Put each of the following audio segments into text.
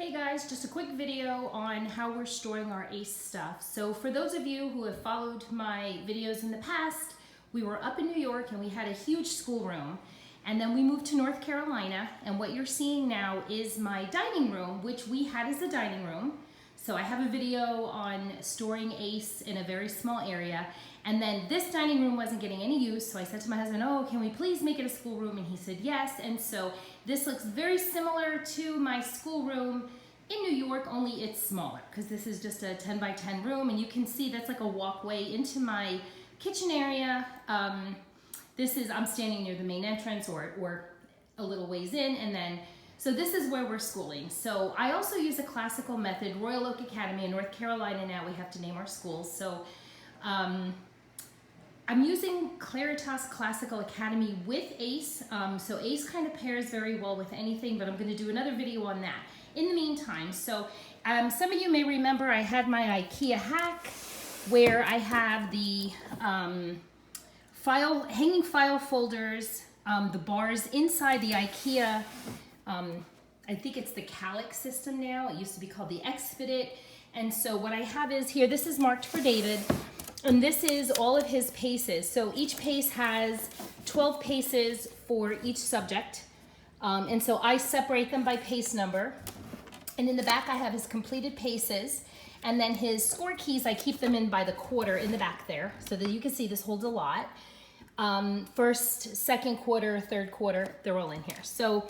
Hey guys, just a quick video on how we're storing our ACE stuff. So for those of you who have followed my videos in the past, we were up in New York and we had a huge schoolroom. And then we moved to North Carolina, and what you're seeing now is my dining room, which we had as a dining room. So I have a video on storing ACE in a very small area. And then this dining room wasn't getting any use, so I said to my husband, oh, can we please make it a schoolroom? And he said yes. And so this looks very similar to my schoolroom in New York, only it's smaller, because this is just a 10 by 10 room, and you can see that's like a walkway into my kitchen area. I'm standing near the main entrance or a little ways in, and then so this is where we're schooling. So I also use a classical method, Royal Oak Academy in North Carolina. Now we have to name our schools. So I'm using Claritas Classical Academy with ACE. So ACE kind of pairs very well with anything, but I'm going to do another video on that. In the meantime, so some of you may remember I had my IKEA hack where I have the hanging file folders, the bars inside the IKEA. I think it's the Calyx system now. It used to be called the Expedit. And so what I have is here, this is marked for David, and this is all of his paces. So each pace has 12 paces for each subject. And so I separate them by pace number. And in the back I have his completed paces. And then his score keys, I keep them in by the quarter in the back there, so that you can see this holds a lot. First, second quarter, third quarter, they're all in here. So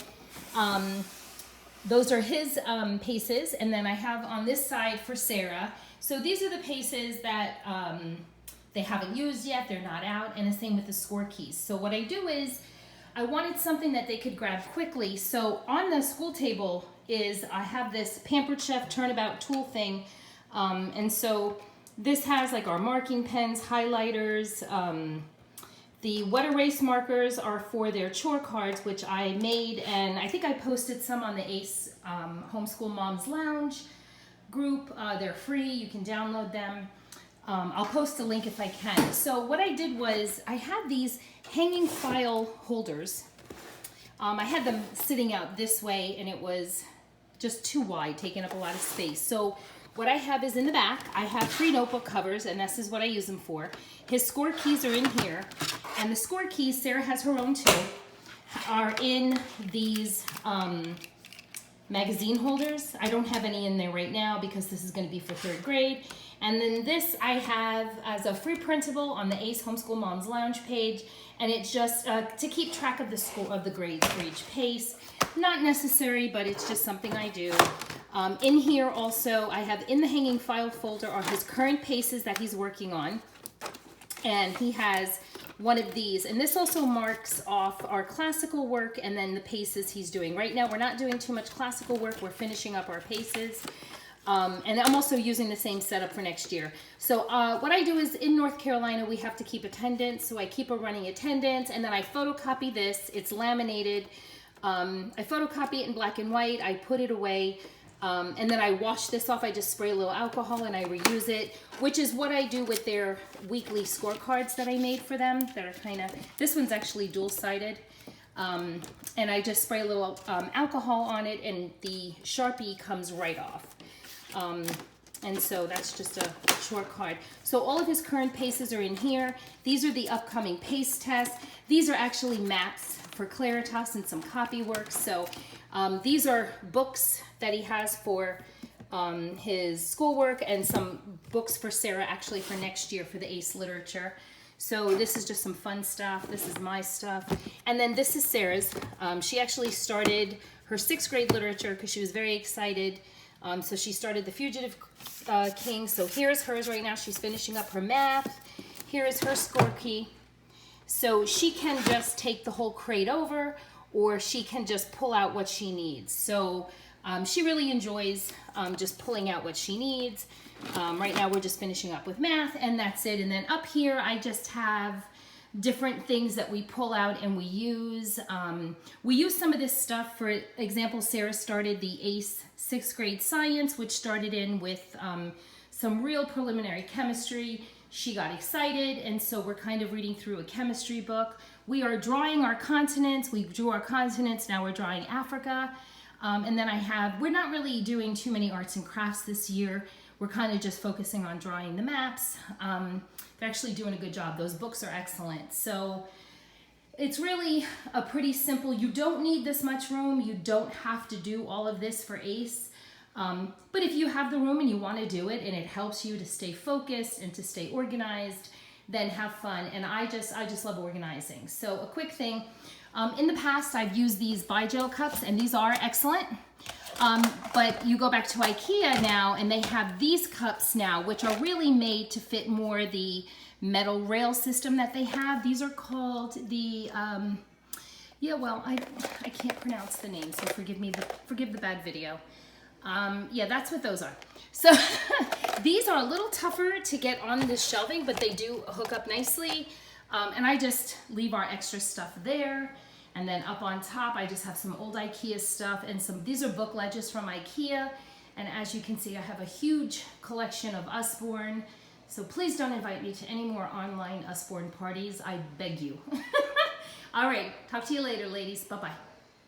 those are his paces. And then I have on this side for Sarah. So these are the paces that they haven't used yet, they're not out, and the same with the score keys. So what I do is, I wanted something that they could grab quickly. So on the school table I have this Pampered Chef turnabout tool thing. And so this has like our marking pens, highlighters. The wet erase markers are for their chore cards, which I made, and I think I posted some on the ACE Homeschool Moms Lounge group. They're free, you can download them. I'll post a link if I can. So what I did was I had these hanging file holders. I had them sitting out this way, and it was just too wide, taking up a lot of space. So what I have is in the back, I have 3 notebook covers, and this is what I use them for. His score keys are in here, and the score keys, Sarah has her own too, are in these magazine holders. I don't have any in there right now because this is going to be for 3rd grade. And then this I have as a free printable on the ACE Homeschool Moms Lounge page, and it's just to keep track of the grades for each pace. Not necessary, but it's just something I do. In here also, I have in the hanging file folder are his current paces that he's working on, and he has one of these, and this also marks off our classical work and then the paces he's doing. Right now we're not doing too much classical work, we're finishing up our paces. And I'm also using the same setup for next year. So what I do is in North Carolina we have to keep attendance, so I keep a running attendance, and then I photocopy this. It's laminated. I photocopy it in black and white, I put it away, and then I wash this off. I just spray a little alcohol and I reuse it, which is what I do with their weekly scorecards that I made for them that are kind of, this one's actually dual-sided. And I just spray a little alcohol on it, and the Sharpie comes right off. And so that's just a short card. So all of his current paces are in here. These are the upcoming pace tests. These are actually maps for Claritas and some copy work. So these are books that he has for his schoolwork, and some books for Sarah actually for next year for the ACE literature. So this is just some fun stuff. This is my stuff. And then this is Sarah's. She actually started her 6th grade literature because she was very excited. So she started The Fugitive King. So here's hers right now. She's finishing up her math. Here is her score key. So she can just take the whole crate over, or she can just pull out what she needs. So she really enjoys just pulling out what she needs. Right now we're just finishing up with math, and that's it. And then up here I just have different things that we pull out and we use. We use some of this stuff. For example, Sarah started the ACE 6th grade science, which started in with some real preliminary chemistry. She got excited, and so we're kind of reading through a chemistry book. We are drawing our continents. We drew our continents, now we're drawing Africa. And then we're not really doing too many arts and crafts this year. We're kind of just focusing on drawing the maps. They're actually doing a good job. Those books are excellent. So it's really a pretty simple, you don't need this much room. You don't have to do all of this for ACE. But if you have the room and you want to do it and it helps you to stay focused and to stay organized, then have fun. And I just love organizing. So a quick thing, in the past I've used these Bi-Gel cups and these are excellent. But you go back to IKEA now and they have these cups now, which are really made to fit more the metal rail system that they have. These are called the, yeah, well, I can't pronounce the name, so forgive the bad video. Yeah, that's what those are. So these are a little tougher to get on this shelving, but they do hook up nicely. And I just leave our extra stuff there. And then up on top, I just have some old IKEA stuff and these are book ledges from IKEA. And as you can see, I have a huge collection of Usborne. So please don't invite me to any more online Usborne parties. I beg you. All right, talk to you later, ladies. Bye-bye.